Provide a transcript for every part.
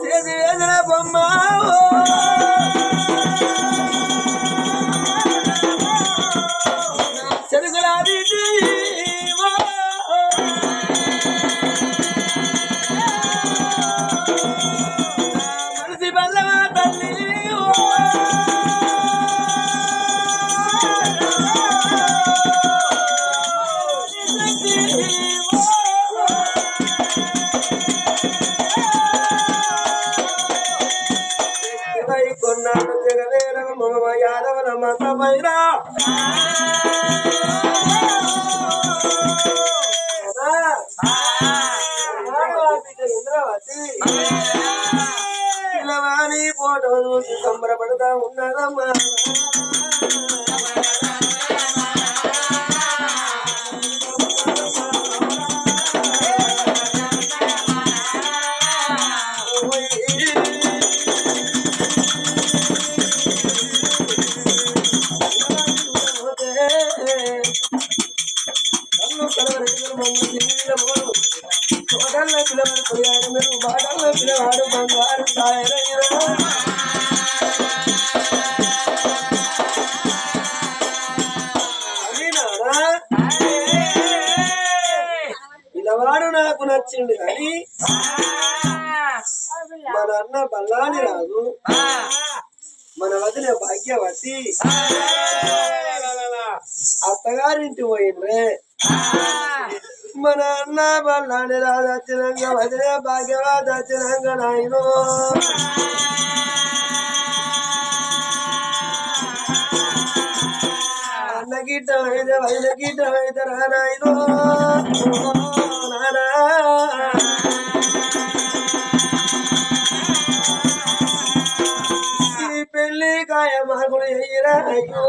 చేతి వేదన బొమ్మ చెరుకులాది మనసి బల్లవా తల్లి కొన్నాడు జగవేర మమ యాదవన మతమైరా ఇంద్రవతి పిల్లవాణి ఫోటో చూసి సంబరపడతా ఉన్నదమ్మా పిల్లవాడు బంగారు పిల్లవాడు నాకు నచ్చింది కానీ మన అన్న బల్లాని రాదు మన వదిన భాగ్యవతి అత్తగారింటి పోయిండ్రే మన అన్న బల్లాని రాదు వచ్చినాక వదిన భాగ్యవతి వచ్చినాక నాయనో అన్న గిట్ట అయితే వదిన గిట్ట అయితే రా నాయనో నానా పెళ్లి కాయ మాకులు ఎయ్యరా అయ్యో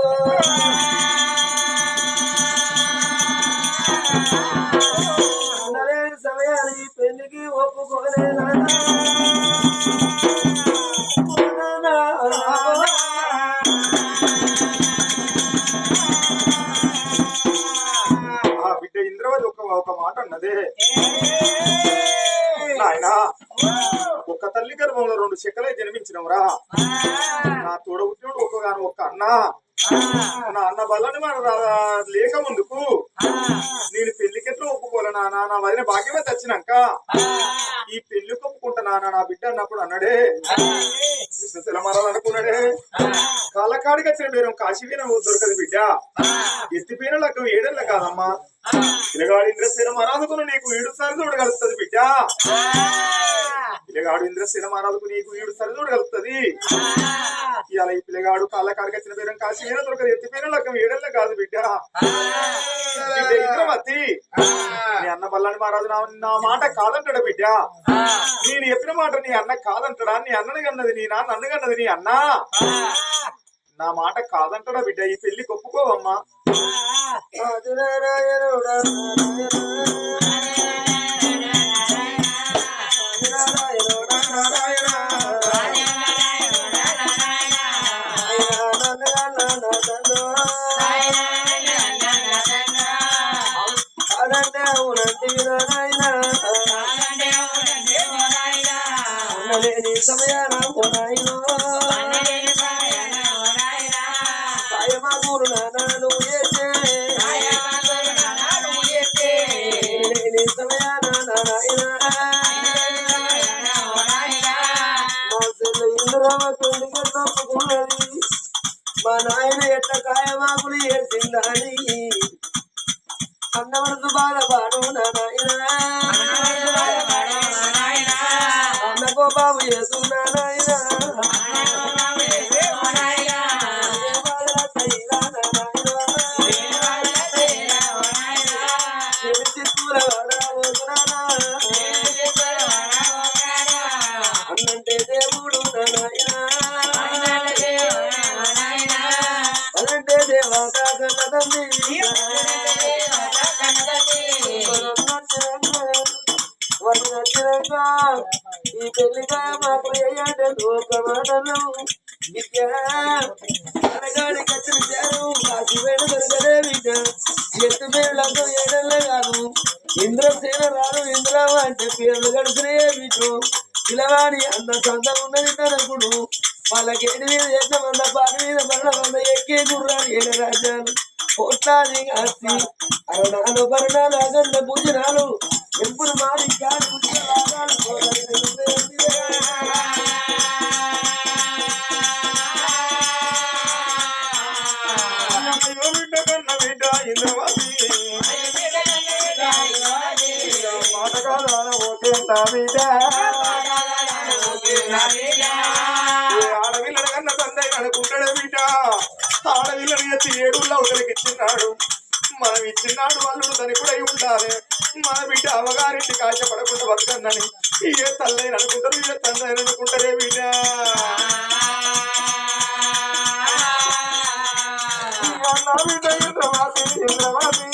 అనలేని సమయానికి పెళ్లికి ఒప్పుకోలేదా ఆ బిడ్డ ఇంద్రవతి ఒక మాట అన్నదే నాయనా ఒక్క తల్లి గర్భంలో 2 చెక్కలే జన్మించినవురా నా తోడ ఉద్యోగుడు ఒక్క అన్న నా అన్న బల్లని మన లేక ముందుకు నేను పెళ్లికెట్లా ఒప్పుకోలే నాన్న నా వదిన భాగ్యవతి వచ్చినాక ఈ పెళ్లి ఒప్పుకుంటా నా బిడ్డ అన్నప్పుడు అన్నాడే కృష్ణశిల మారాలనుకున్నాడే కాలకాడికి వచ్చిన పేరు కాశీవీన దొరకదు బిడ్డ ఎత్తిపోయిన లగ్గం 7 ఏళ్ళ కాదమ్మా పిల్లగాడు ఇంద్రశీల మహారాజుకు నీకు 7 సార్లు చూడగలుగుతుంది బిడ్డ పిల్లగాడు ఇంద్రశీల మహారాజుకు నీకు 7 సార్లు చూడగలుగుతుంది ఇలా ఈ పిల్లగాడు కాళ్ళకాడికి వచ్చిన పేరు కాశీవీన దొరకదు ఎత్తిపోయిన లగ్గం 7 ఏళ్ళ కాదు బిడ్డ ఇంద్రవతి నీ అన్న బల్లాని మహారాజు నా మాట కాదంటాడు బిడ్డ నేను చెప్పిన మాట నీ అన్న కాదంటాడా నీ అన్నని కన్నది నీ నాన్న నన్ను కన్నది నీ అన్న నా మాట కాదంటాడా బిడ్డ ఈ పెళ్లి ఒప్పుకోవమ్మా సమయాన సాయమాగురు నాను సమయాన ఇంద్రవతి తప్పుకున్నది మా నాయన ఎట్ట కాయమాకులు వేసిందని అన్న మనసు బాధపాడు నాయన అన్నకో బాబు చేసు నాయన అన్నంటే దేవుడు నాయన అనంటే దేవా కాకన్నదండి ఈ పెళ్లిగా మాకు అయ్యాడు ఒక మాటలు విద్య అనగాడి కచ్చిన కాశీ వేడు దొరకదే విద్య ఎత్తు పేర్లకు 7 ఏళ్ళే కాదు ఇంద్రసేన రాదు ఇంద్రవ అంటే పేర్లు గడిచినే వీటు పిలవాడి అంత సొంతం ఉన్నది తనకుడు వాళ్ళకి 8 ఎట్ల మంద పాటి మీద పడల మంద ఎక్కే గుర్రాలు 7 రాజ్యాలు కోట్లాది ఆస్తి అరణాలు భరణాలు అగండ భుజనాలు ఎప్పుడు మారి కాలు ఆడవిల్లడు కన్నా తండ్రి అనుకుంటాడే బిడ్డ ఆడవిల్లని ఎత్తి 7 అవతలకి ఇచ్చిన్నాడు మనం ఇచ్చిన్నాడు అల్లుడు ధనికుడై ఉండాలి మన బిడ్డ అవగారింటి కాశపడకుండా బతకన్నని ఏ తల్లైన అనుకుంటారు ఏ తండ్రి అనుకుంటారే బిడ్డ బిడ్డ ఇంద్రవాసి ఇంద్రవాసి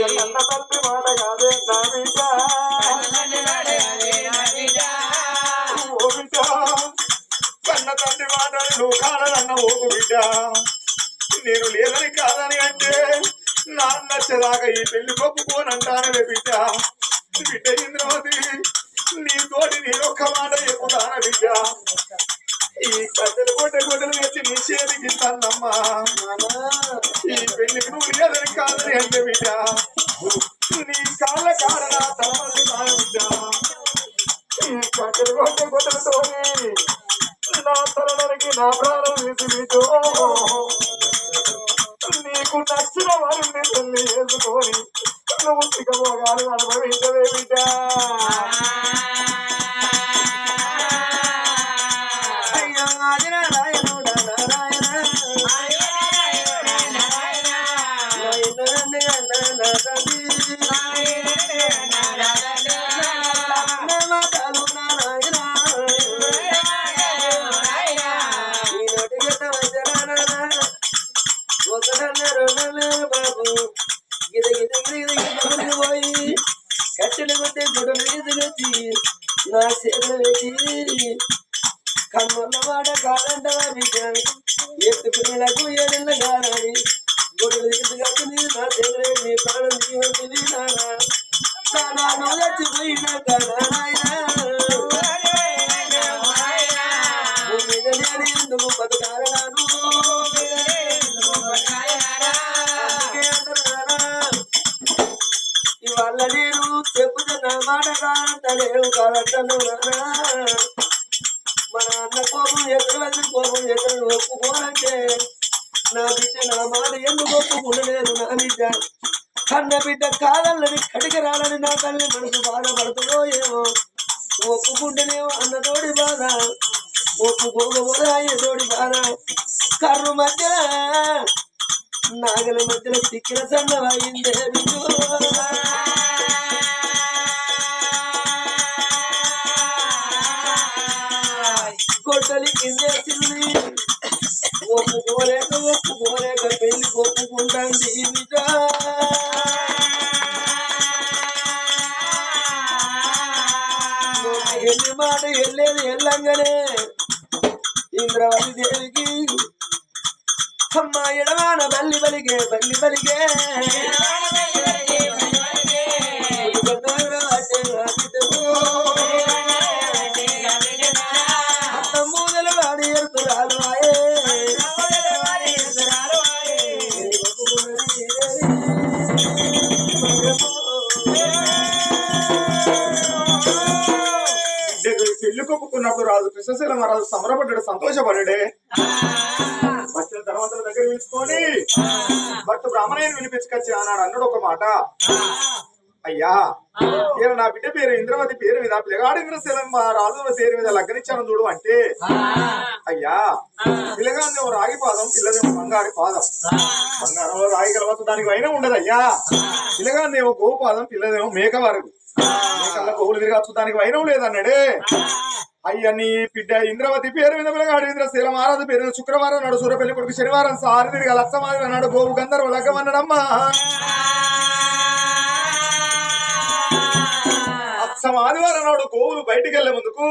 కన్న తండ్రి మాట కాదే నా బిడ్డ ఓ బిడ్డ కన్న తండ్రి మాట నువ్వు కాదన్న ఓకు బిడ్డ నేను లేదని కాదని అంటే నాన్న నచ్చదాకా ఈ పెళ్లి ఒప్పుకోనంటానే బిడ్డ బిడ్డ ఇంద్రవతి నీతోటి నేను ఒక్క మాట ఎక్కుతాన బిడ్డ ఈ కట్టెలు గొడ్డలు వేసి నీ చేతికి ఇస్తానమ్మా ఈ పెళ్లికి నువ్వు లేదని కాదని అంటే బిడ్డ నీ కాళ్ళ కాడనా తలమంది బిడ్డ ఈ కట్టెలు గొడ్డలతో నా తలనరికి నా ప్రాణం వేసి బిడ్డ నీకు నచ్చిన వారిని తల్లి వేసుకొని నువ్వు సిగమోగాలు అనుభవించవే బిడ్డ కట్టెలు కొట్టే గుడ్డలు తీసుకొచ్చి నా చేతులు వేసి కన్నుల మాట కాదంటవా బిడ్డ ఎత్తు పిల్లలకు 7 కాదని గుడ్డలు తీసుకొచ్చి నా చేతులు నీ ప్రాణం తీవంటివి నానా నువ్వు చచ్చిపోయినాక ఎందుకు బతకాలన్నాను ఇవాళ నేను చెప్పుతున్న మాట కాదంటలేవు కాదంటను మన అన్న కోపం ఎదురు కోపం ఎదురు ఒప్పుకోనంటే నా బిడ్డ నా మాట ఎందుకు ఒప్పుకునలేదు నా బిడ్డ కన్న బిడ్డ కాదల్లని కడిగి రాలని నా తల్లి మనసు బాధపడుతుందో ఏమో ఒప్పుకుంటేనేమో అన్నతోడి బాధ ఒప్పుకోకపోతే అయ్యేతోడి బాధ కర్రు మధ్యన నాగల మధ్యలో సిక్కిన సన్నవైందే బిడ్డు కొట్టలి కిందేసింది ఒప్పుకోలేక పెళ్లి ఒప్పుకుంటాంది బిడ్డ ఎల్లి మాట వెళ్ళేది వెళ్ళంగానే ఇంద్రవతి దేవికి అమ్మ ఎడవాన బల్లి బలిగే మూదలు వాడి ఎడుతురాలు పెళ్లి కొప్పుకున్నప్పుడు రాజు కృష్ణశీల మహారాజు సంబరపడ్డాడు సంతోషపడ్డాడే వచ్చిన తర్వాత దగ్గర పిలుచుకొని భర్త బ్రాహ్మణయ్యని వినిపించుకొచ్చి అన్నాడు అన్నాడు ఒక మాట అయ్యా నేను నా బిడ్డ పేరు ఇంద్రవతి పేరు మీద పిల్లగాడు ఇంద్రశీల రాజు పేరు మీద లగ్గనిచ్చాను చూడు అంటే అయ్యా పిల్లగాదేమో రాగి పాదం పిల్లదేమో బంగారు పాదం బంగారంలో రాగి కలవచ్చు దానికి అయినా ఉండదు అయ్యా పిల్లగాదేమో గోపాదం పిల్లదేమో మేక వరకు మేకల్లో గోవులు తిరగచ్చు దానికి అయినా లేదన్నాడే అయ్య నీ బిడ్డ ఇంద్రవతి పేరు మీద పిల్లగాడు ఇంద్రశీల మహారాజు పేరు శుక్రవారం నాడు సూర్యపల్లి కొడుకు శనివారం సారి తిరిగి లక్షమాది అన్నాడు గోవు గంధర్వ లగ్గమన్నాడమ్మా ఆదివారం నాడు గోవులు బయటికి వెళ్లే ముందుకు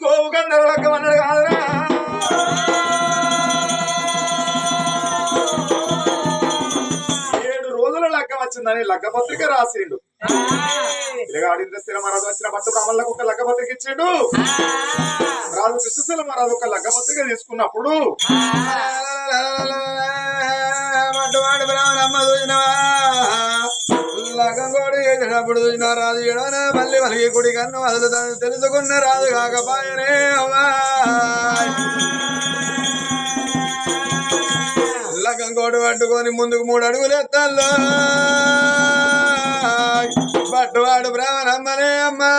గోవు గంధర్వ లగ్గమన్నాడు కాదురా 7 రోజుల వచ్చిందని లగ్గపత్రిక రాసిండు. పిల్లగాడు ఇంద్రశీల మహారాజు వచ్చిన పట్టు బ్రాహ్మణులకు ఒక లగ్గపత్రిక ఇచ్చిండు. రాజు కృష్ణశీల మహారాజు ఒక లగ్గపత్రిక తీసుకున్నప్పుడు మట్టువాడు బ్రాహ్మణమ్మ చూసినవా లగం కోడి చేసినప్పుడు చూసిన రాజు ఎడన మళ్ళీ మళ్ళీ కుడి కన్ను అసలు తను తెలుసుకున్న రాజు కాకపాయనే అవ్వా లగం కోడి పట్టుకొని ముందుకు 3 అడుగులు ఎత్తాల్లో పట్టువాడు బ్రాహ్మణమ్మనే అమ్మా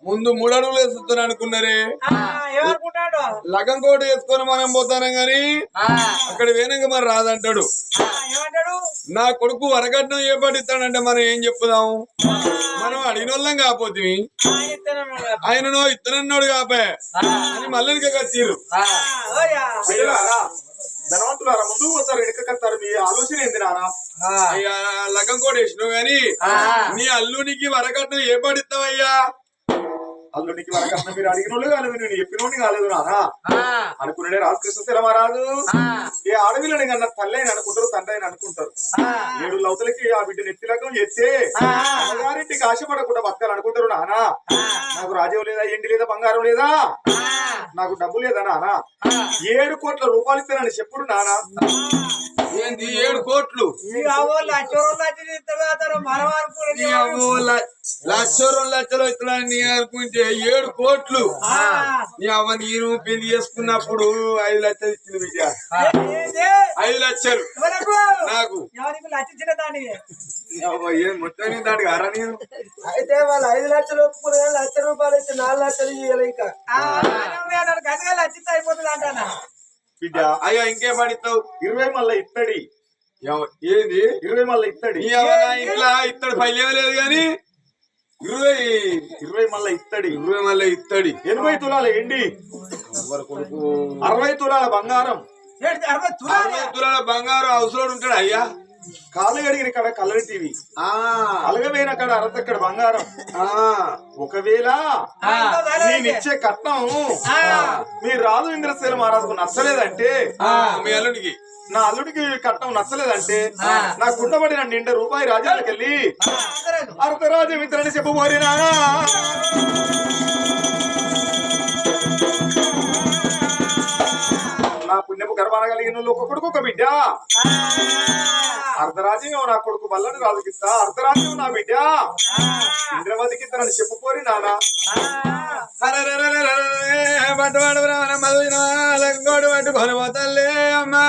ముందు 3 అడుగులు వేస్తున్నాను అనుకున్నారే లగం కోట వేసుకొని మనం పోతాను గాని అక్కడ వేనంగా మరి రాదంటాడు. నా కొడుకు వరకట్నం ఏ పడిస్తాడంటే మనం ఏం చెప్పుదాం? మనం అడిగినోళ్ళం కాకపోతే ఆయననో ఇత్తనన్నోడు కాపే అని మళ్ళీ కచ్చిర్రు. ధనవంతులారా ముందుకు పోతారు వెనుకస్తారు. మీ ఆలోచన ఏంది నానా? లగం కోట వేసినావు గాని నీ అల్లునికి వరకట్నం ఏ పడిస్తావయ్యా? అల్లునికి వరకట్నం మీరు అడిగినోళ్ళు కాలేదు, నేను చెప్పినోని కాలేదు నానా అనుకున్నాడే రాజు కృష్ణశీల మహారాజు. ఏ ఆడవిల్లని కన్నా తల్లి అని అనుకుంటారు, తండ్రి అని అనుకుంటారు. 7 లవతలకి ఆ బిడ్డ నెత్తి లగ్గం చేస్తే అమ్మగారింటికి ఆశపడకుండా బతకాలి అనుకుంటారు. నానా నాకు రాజ్యం లేదా, ఎండి లేదా, బంగారం లేదా, నాకు డబ్బు లేదా నానా? 7 కోట్ల రూపాయలు ఇస్తానని చెప్పుడు నానా. ఏంది 7 కోట్లు? లక్షలు ఇస్తాడని అనుకుంటే 7 కోట్లు నీ అవ్వ నేను పెళ్లి చేసుకున్నప్పుడు 5 లక్షలు ఇచ్చింది బిడ్డ. 5 లక్షలు నాకు ఏం మొత్తం దానికి అరా నేను. అయితే వాళ్ళు 5 లక్షలు ఒప్పుకుని 1 లక్ష రూపాయలు ఇచ్చి 4 లక్షలు ఇవ్వాలి. ఇంకా అయిపోతుంది అంటానా బిడ్డ? అయ్యో ఇంకేం పడిస్తావు? 20 మళ్ళీ ఇత్తడి. ఏంది 20 మళ్ళీ ఇత్తడి? ఇంట్లో ఇత్తడి పైలేవ లేదు గాని 20 మళ్ళీ ఇత్తడి. 20 మళ్ళీ ఇత్తడి. 80 తులాల ఎండి, కొడుకు 60 తులాల బంగారం. 60 తులాల బంగారం అవసరం ఉంటాడు అయ్యా. కాళ్ళు కడిగిన కాడ కలర్ టీవీ, అలగవేన కాడ అరతక్కడ బంగారం. ఒకవేళ నేనిచ్చే కట్నం మీ రాజు ఇంద్రశీల మహారాజుకు నచ్చలేదంటే, మీ అల్లుడికి నా అల్లుడికి కట్నం నచ్చలేదంటే నా గుండబడిన నిండా రూపాయి రాజ్యాలకు వెళ్ళి అర్ధరాజ్యం ఇద్దరని చెప్పబోరినా నా పుణ్యపు గర్భాన కలిగిన ఒక కొడుకు ఒక బిడ్డ. అర్ధరాజ్యం నా కొడుకు వల్లని రాజుకిస్తా, అర్ధరాజ్యం నా బిడ్డ ఇంద్రవతికి ఇస్తానని చెప్పుకోరి నానా. పట్టువాడు బ్రాహ్మణ లంగోడు పట్టుకొని పోతలే అమ్మా.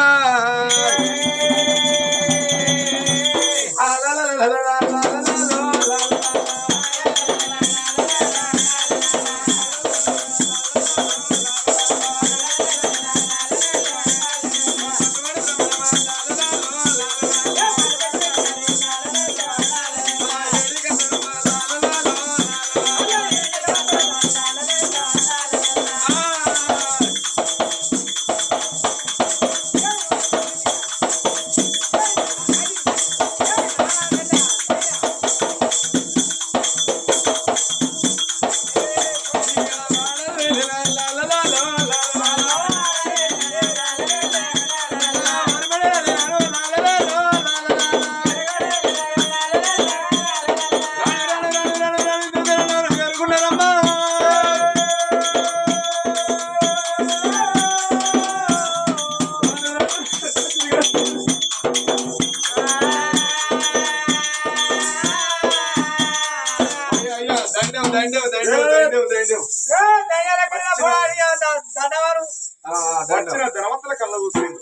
వచ్చిన ధనవంతుల కళ్ళ చూసింది.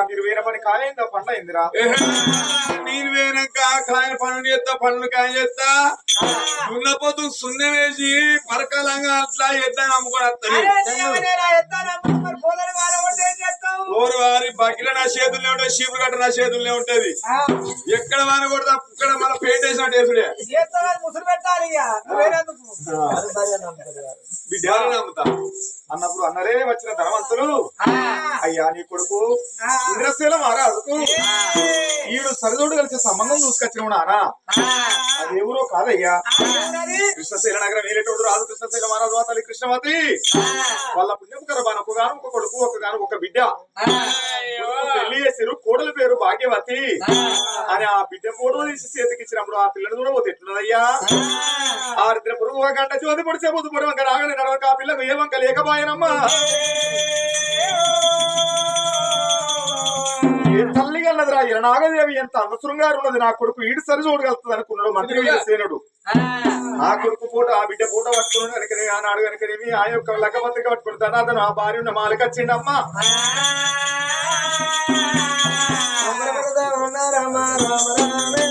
మీరు వేరే పని కాలేందా? పండ్ల అయిందిరా. నేను వేయనాక కాయల పనులు చేస్తా, పనులు కాయ చేస్తా, దున్నపోతు సున్న వేసి పరకాలంగా అట్లా ఎద్దాని అమ్ముకొని వస్తాను. ఓరు వారి బకిల నా చేతుల్లో ఉంటది, చీపురు గట్ట నా చేతుల్లో ఉంటది. ఎక్కడ వాన కొడతా ఇక్కడ మన పెయింట్ వేసినట్టు వేసుడే ముసురు పెట్టాలి. బిడ్డ నమ్ముతా అన్నప్పుడు అన్నరే వచ్చిన ధనవంతులు, అయ్యా నీ కొడుకు ఇంద్రశీల మహారాజుకు ఈడు సరిదోడు కలిసి సంబంధం చూసుకొచ్చిన నానా అది ఎవరో కాదయ్యా కృష్ణశైల నగరం ఏలేటోడు రాజు కృష్ణశైల మహారాజు తల్లి కృష్ణవతి వాళ్ళ పుణ్యం కరబాన ఒకగాను ఒక కొడుకు ఒకగాను ఒక బిడ్డ పెళ్లి చేసారు కోడల పేరు భాగ్యవతి అని ఆ బిడ్డ ఫోటో తీసి చేతికి ఇచ్చినప్పుడు ఆ పిల్లని కూడా పోతే ఎట్లున్నదయ్యా ఆరిద్ర పురుగు ఒక గంట జ్యోతి పొడిచే పొద్దు పొడి వంక రాగానే నడవక ఆ పిల్లకు ఏ వంక లేకపోయానమ్మా ఏ తల్లి కన్నదిరా నాగదేవి ఎంత అవసరంగా ఉన్నది నా కొడుకు ఈడు సరి చూడగలుగుతుంది అనుకున్నాడు మంత్రి సేనుడు ఆ కొడుకు ఫోటో ఆ బిడ్డ ఫోటో పట్టుకున్నాడు కనుకనే ఆనాడు కనుకనేమి ఆ యొక్క లగ్గబద్దగా పట్టుకుని తను ఆ భార్య ఉన్న మాలకొచ్చిండమ్మా రామ రామ రామే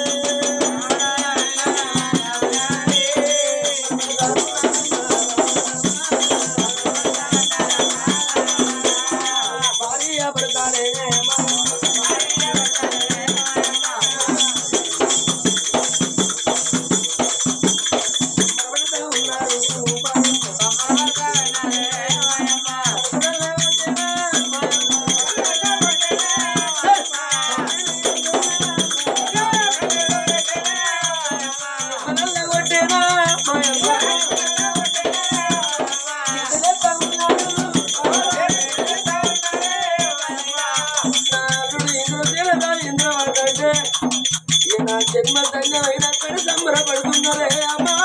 జన్మ ధన్యమైనక్కడ సంబరపడుతున్నారే అమ్మా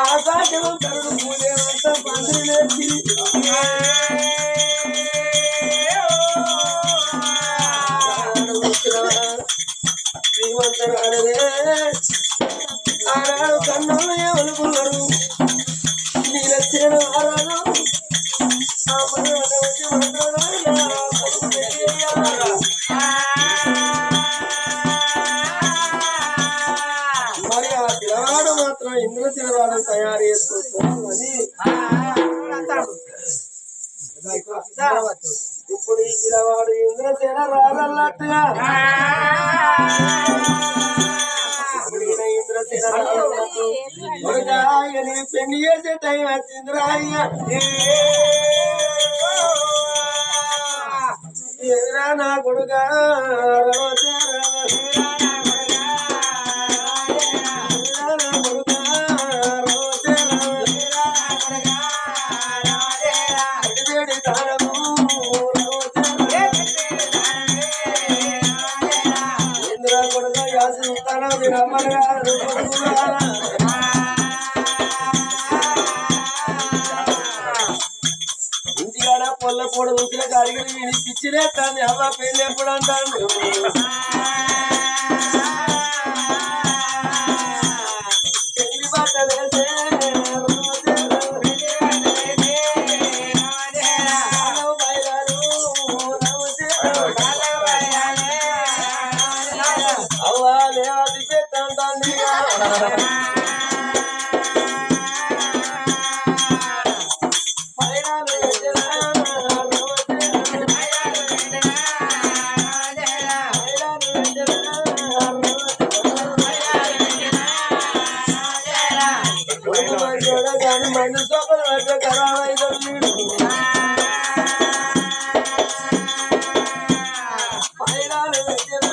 ఆకాశం కరుడు పూజేవంత పందిరి నేర్చి శ్రీమంతరాడరే ఆనాడు కన్నులు ఏమనుకున్నారు నీలచ్చిన ఆరాధన మరి ఆ పిల్లవాడు మాత్రం ఇంద్రశిలవాడని తయారు చేసుకుంటామని ఇప్పుడు ఈ పిల్లవాడు ఇంద్రసేన రాదన్నట్టుగా ఇంద్రసేన పెళ్లి చేసే టైం వచ్చిందిరా ఎదురా నా కొడుగా ఇంద్రా కొడుగా యాసి రమ్మగా ఇంటికాడ పొల్ల పూడ ఊసిన కాడికి పిచ్చిలేస్తాను అవ్వ పెళ్ళి ఎప్పుడు అంటాను పెళ్లి బాట వేసే అవ్వ లేవది పెట్టండి మన సోపల వద్ద ఖరాబైదు పైరాలు పెట్టిన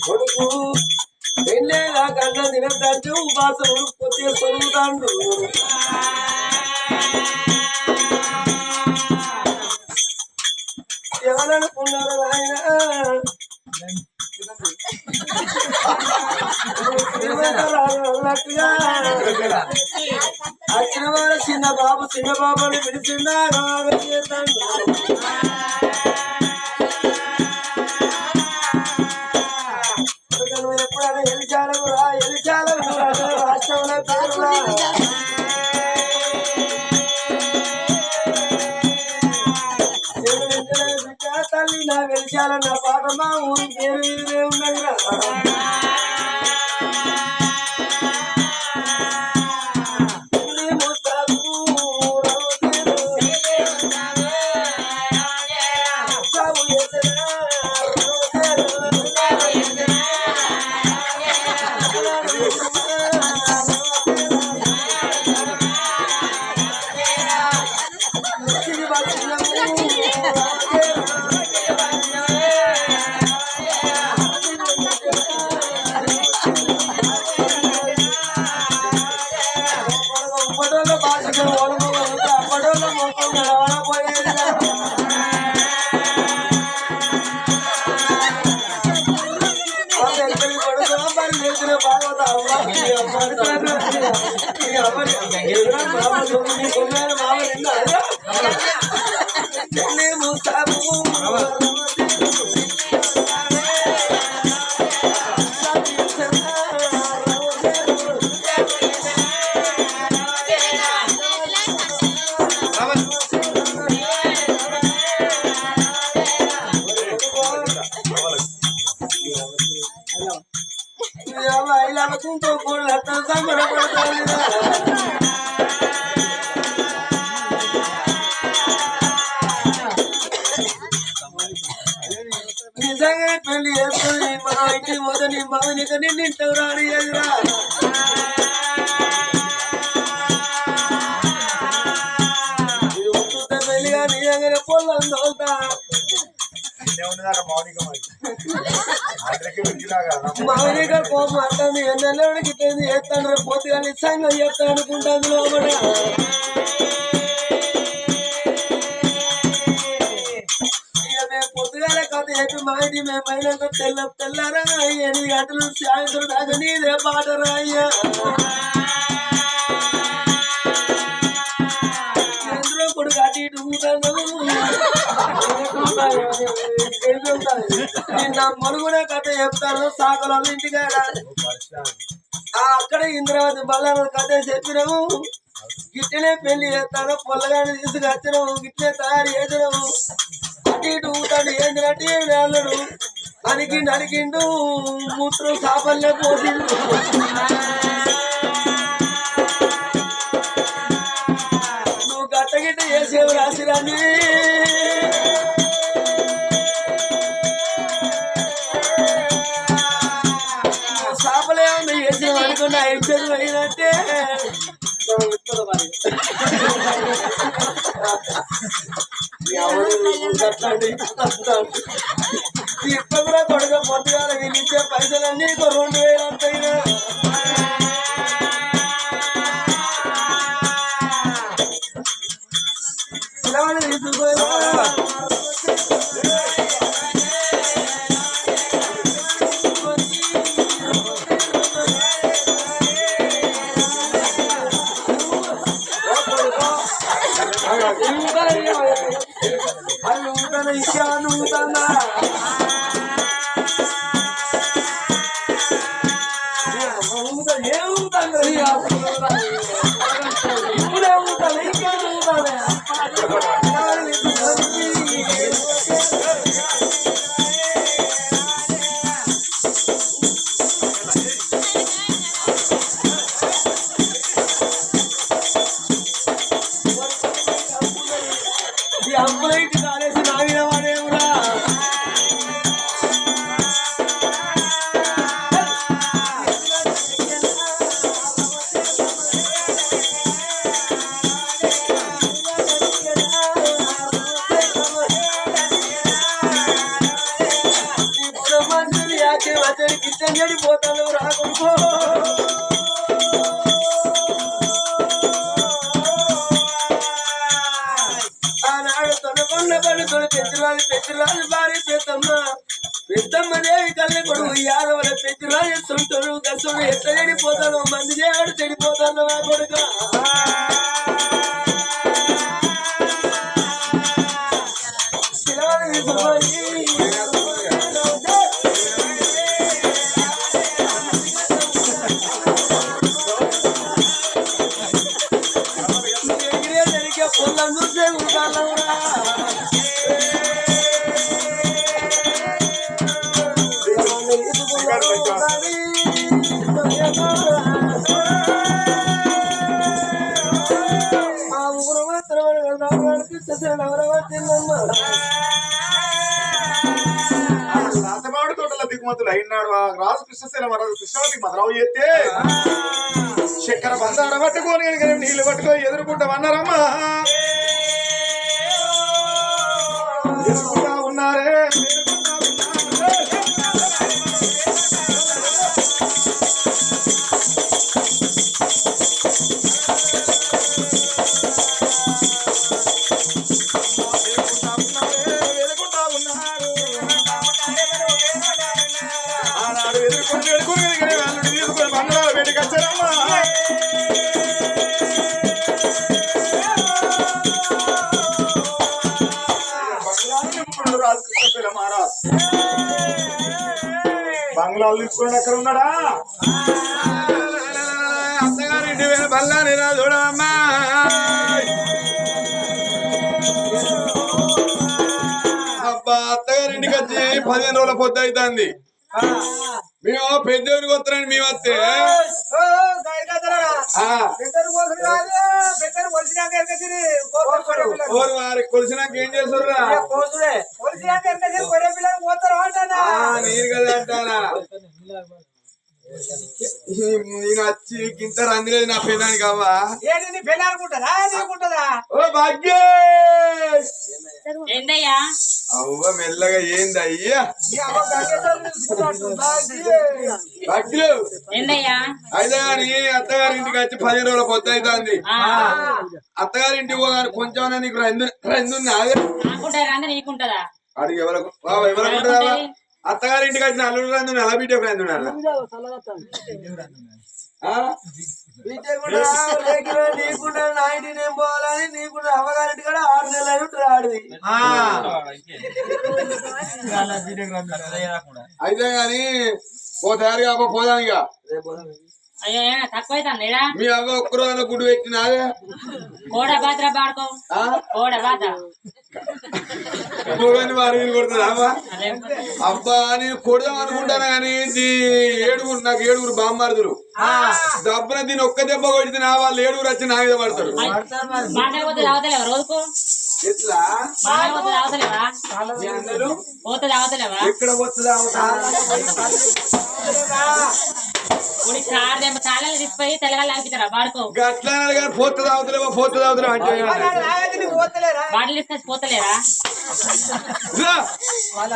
కొడుకు పెళ్ళేలా కన్న తినద్దు ఉపాసం కొద్దిగా సొరుగుతాడు ఎవరనుకున్నారు ఆయన అన్నట్టుగా వచ్చిన వారు చిన్న బాబుని పిలిచిందా చేస్తాడు ఎప్పుడైనా ఎలిచాలను రాష్ట్రంలో పేరులా తల్లి నా వెలిచాలన్న పాట మా ఊరి పేరు ఉన్నది ముస్తాబు అప్పటోళ్ళ భాషగా ఓడమోగ అప్పటోళ్ళ మొత్తం నడవడపోయేది కొడుకు పని చేసిన బాగోతా నిజంగా పెళ్లి చేసుకుని మా ఇంటి మొదటి మగనిక నింటావు రాని ఎదురా పెళ్లిగా నిజంగానే పొలం తోలుతా మౌనిక కోపం అంటుంది ఎన్నెల్లడికి పెళ్లి చేస్తాను రేపు పొద్దుగా నిజంగా చెప్తాను అనుకుంటాను లోపల పొద్దుగాల కథ చెప్పి మా ఇంటి మేమైనంత తెల్లారా 8 గంటలు సాయంత్రం దాకా నీదే పాట రాయ్యా చంద్ర కొడుకు అటు ఇటు నా మనుగునే కథ చెప్తాను సాకుల ఇంటికాడ అక్కడ ఇంద్రావతి బల్లాల కథ చెప్పినాము గిట్టనే పెళ్లి చేస్తాను పొల్లగాని తీసుకొచ్చినాము గిట్లే తయారు చేసినాము అటు ఇటు ఊతాడు ఏంటంటే వేళ్ళడు అడిగిండు మూత్రం సాపల్లే పోసిండు నువ్వు గట్టగిట్ట చేసేవు రాసిరాన్ని సాపలే ఉంది చేసేవు అనుకున్నా ఇచ్చేది అయినట్టే ఇప్పుడు కూడా కొడుకు పొద్దుగాల వీళ్ళిచ్చే పైసలన్నీ 2000 అంతైనా అంబులైట్ కాలేసి నాగిన వాడేవురా కిచెన్ చెడిపోతాను రాకుండా పెద్దరాజు భార్య పెద్దమ్మదేవి కళ్ళ కొడుకు యాదవల పెద్దరాజు సొంటరు గసలు ఎట్లా చెడిపోతాను మంది దేవుడు చెడిపోతాను నా కొడుక పొలం చూసే ఉంటాను రాతమాడు తోటల దిగుమతులు అయినాడు రాజు కృష్ణసేన మహారాజు కృష్ణవతి మధురావు చేస్తే చక్కెర బందార పట్టుకొని నీళ్లు పట్టుకొని ఎదుర్కొంటామన్నారమ్మా ఎదుర్కొంటా ఉన్నారే బల్లాలు తీసుకోండి అక్కడ ఉన్నాడా అత్తగారింటి బల్లాని రా చూడమ్మా అబ్బా అత్తగారింటికి వచ్చి 15 రోజుల పొద్దు అవుతుంది మేము పెద్దోరికి వస్తారని మేము వస్తే వారి కొలిసినాక ఏం చేస్తారా నేను కదా అంటానా నేను వచ్చి గింత రందిలేదు నా పెళ్ళానికి అవ్వా ఓ భాగ్య ఏందయ్యా అవ్వ మెల్లగా ఏంది అయ్యా భాగ్యులు ఏందయ్యా అయితే కానీ అత్తగారింటికి వచ్చి 15 రోజుల పొద్దు అవుతుంది అత్తగారింటికి పోగానే కొంచెం నీకు రెందుంది అదే నాకుంటారా అంటే నీకుంటదా అడిగి ఎవరు అత్తగారింటికి వచ్చిన అల్లుడు రందు అలా బిడ్డ ఫ్రెండ్ నీకుండా నా ఇంటికి నేను పోవాలని నీకుండా అమ్మగారింటి కూడా 6 నెలలు ఉంటారు ఆడిది అయితే గాని తయారు కాక పోదాం ఇక అయ్యో తక్కువైతుందిడా మీ అవ్వ ఒక్కరోజు గుడి పెట్టినాదే కోడ బాత్ర పాడుకో కోడ బాత వారి కొడుతుంది అవ్వ అబ్బా నేను కొడదాం అనుకుంటాను కానీ నాకు 7 బామ్మారుదులు దబ్బున దీన్ని ఒక్క దెబ్బ కొడితే నా వాళ్ళు 7 వచ్చి నా మీద పడతారు పోతే తాగుతలేవా రోజుకు ఎట్లా పోతే తాగుతలేవా పోతే తాగుతలేవా ఎక్కడ పోతుంది చాలా తీసుకుపోయి తెల్లగాలు ఆగిపోతారా పాడుకో అట్లా పోతుంది అవుతలేవా అంటే బాటిల్ తీసుకొచ్చి పోతలేరా వాళ్ళు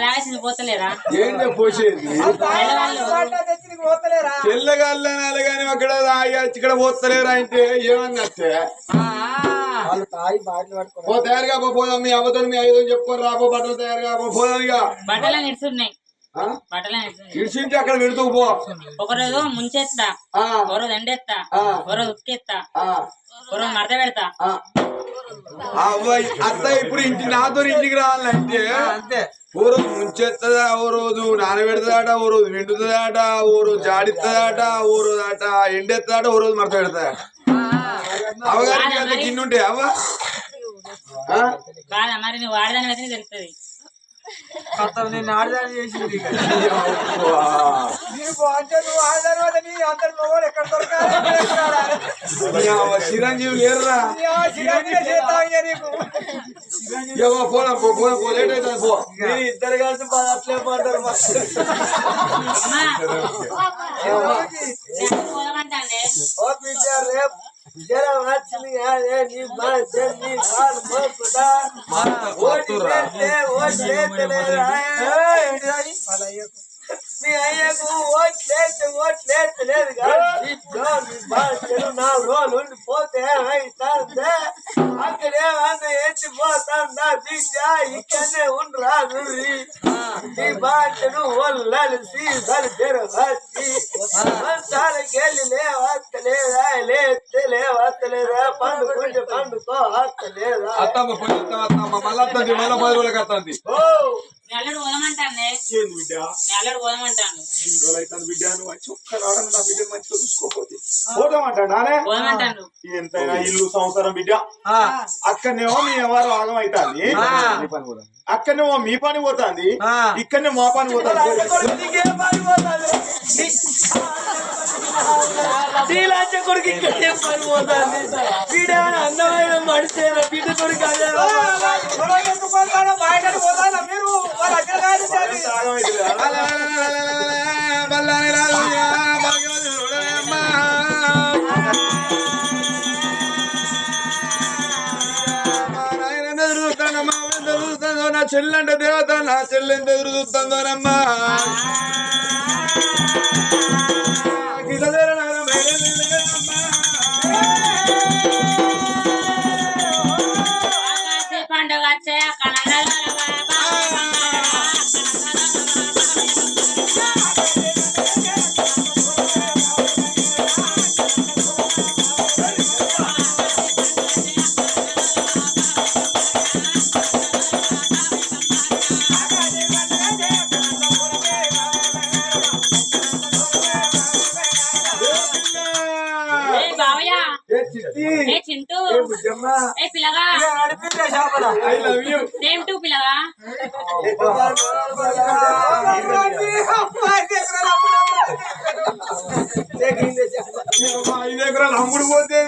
లాగేసింది పోతలేరా ఏంటో పోసేది తెల్లగాళ్ళనాలి కానీ అక్కడ ఇక్కడ పోతలేరా అంటే ఏమన్నట్టే వాళ్ళు తాగి బాటిల్ పట్టుకో తయారుగా పోదాం మీ అవ్వతో మీ ఐదో చెప్పుకొని రాబో బట్టలు తయారుగా పోదాం ఇక బట్టలు నిడుచున్నాయి బట్టలు ఇడిచింటే అక్కడ విడుతూ పో ఒకరోజు ముంచేస్తా ఒకరోజు ఎండేస్తా ఒకరోజు ఉతికేస్తా ఒకరోజు మడత పెడతా అత్త ఇప్పుడు నాతో ఇంటికి రావాలంటే ఓ రోజు ముంచేస్తుందా ఓ రోజు నానబెడతాదట ఓ రోజు వెండుతుందట ఓ రోజు జాడిస్తుందట ఓ రోజు అట ఎండెత్తదట ఓ రోజు మడత పెడతాదట అవగారికి అంత కింద ఉంటాయి అవ్వ కాదా మరి నువ్వు వాడదాని అయితే తెలుస్తుంది నేను ఆడదాన్ని చేసింది చిరంజీవి లేరురా పోదాం పో లేట్ అవుతుంది పో ఇద్దరు కలిసి అట్లే పడ్డారు రేపు జరం వచ్చింది కాదే నీ నీ కాలు మోపుతా మీ అయ్యకు ఓట్లేదు లేదు నా రోజు ఉండిపోతే అవుతుందే అక్కడేమన్నా ఎత్తిపోతాందా బిడ్డ ఇక్కడనే ఉండరాదు నీ బాటను ఒళ్ళలిసి వచ్చి మంచాలకెళ్ళి లేవత్తలేదా లేవత్తలేదా పండుకో అత్తలేదా అత్తమ్మ మళ్ళీ వస్తుంది మళ్ళీ 10 రోజులకి వస్తుంది నెల్లడు పోదమంటాను నెల్లడు పోదమంటాను బిడ్డ నువ్వు వచ్చి ఒక్కరాడను నా బిడ్డ మంచిగా చూసుకోకపోతే పోదామంటాడానే పోదమంటాను ఎంతైనా ఇల్లు సంవత్సరం బిడ్డ అక్కడనేమో మీ ఎవరు ఆగం అవుతుంది అక్కడనేమో మీ పని పోతుంది ఇక్కడనే మా పని పోతుంది కొడుకు ఇక్కడ పని పోతుంది బిడ్డ అందమైన మనిషి బిడ్డ కొడుకు బల్లాని రాదు చూస్తానమ్మా నా చెల్లంటే దేవత నా చెల్లెంత ఎదురు చూస్తుందోనమ్మా పండుగ వచ్చే ఏ చింటూ ఏ పిల్లగా I love you same to పిల్లగా ఐదు ఎకరాలు అమ్ముడు పోతే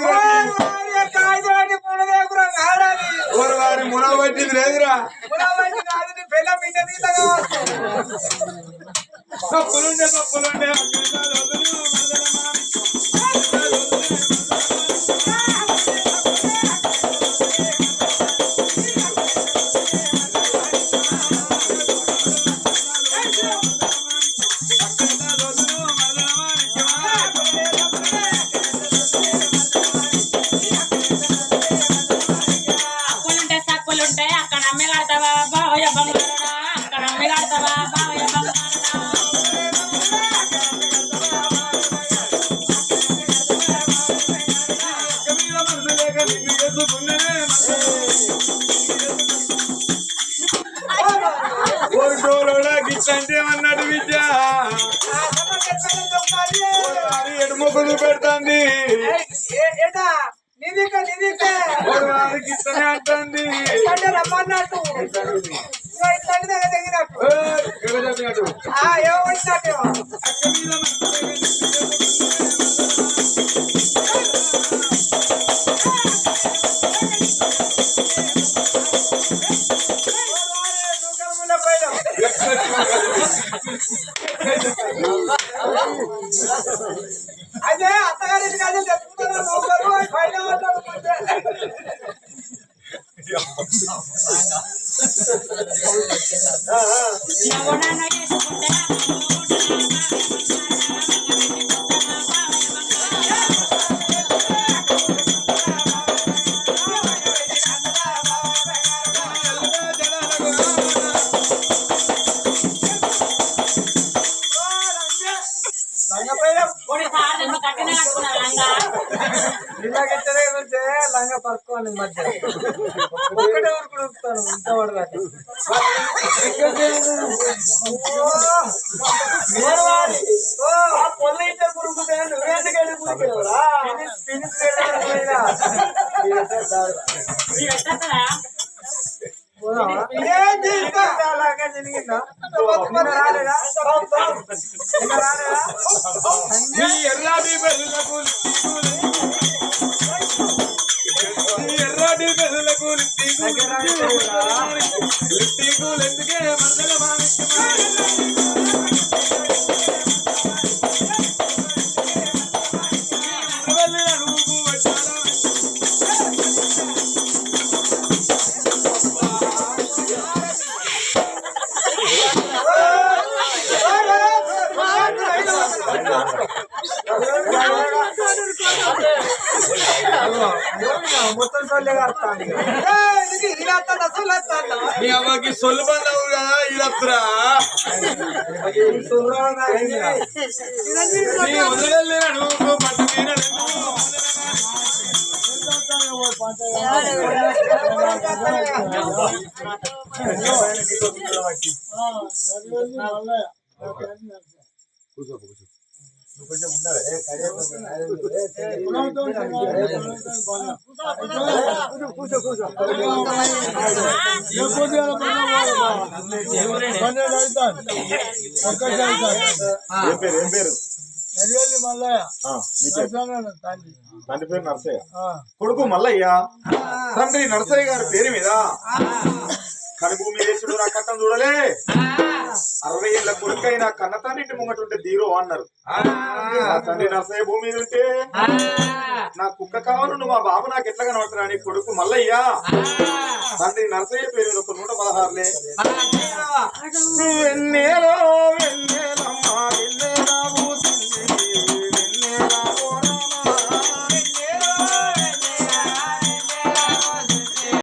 వారి మున పట్టింది లేదురా తప్పులుండే అప్పులుంటే సప్పులుంటే అక్కడ అమ్మి కడతావా బావయ్య బంగారుడా అక్కడ అమ్మి కడతావా బావయ్య బంగారుడా గిట్టంటే అన్నాడు విద్య ఎడుమొక్కలు పెడుతుంది గిట్టనే అంటుంది రమ్మన్నట్టు అదే అత్తగారి కాదు చెప్పుకుంటున్నారు పైన ఎవడన్నా చేసుకుంటే పొడి సార్ కట్టిన కట్టుకున్నారు లంగా ఇలాగైతే లంగా పరుకోండి మధ్య ఒక్కటే వరకు ఉడుకుతాను ఇంత పడదాకా అలాగే జరిగిందా రాలేదా ఎర్రాడి బెల్లకు ఎర్రాడి బెల్లకు ఎందుకే మందల మొత్తం సొల్లే కడతాను ఇలా మీ అమ్మకి సొల్లు బంద్ అవు కదా ఇదత్రా వదలలేను పట్టు తీరలేదు కూర్చో కొంచెం ఉండాలి ఏం పేరు తండ్రి పేరు నరసయ్య కొడుకు మల్లయ్య తండ్రి నరసయ్య గారి పేరు మీద కనుభూమి చేసుడు నా కట్టం చూడలే 60 ఏళ్ళ కొడుకైనా కన్న తండ్రి ముంగటుంటే దీరో అన్నారు నా తండ్రి నరసయ్య భూమి మీద ఉంటే నా కుక్క కావాలి నువ్వు మా బాబు నాకు ఎట్లా కనబడుతున్నా నీ కొడుకు మల్లయ్య తండ్రి నరసయ్య పేరు మీద 116 వెన్నెలో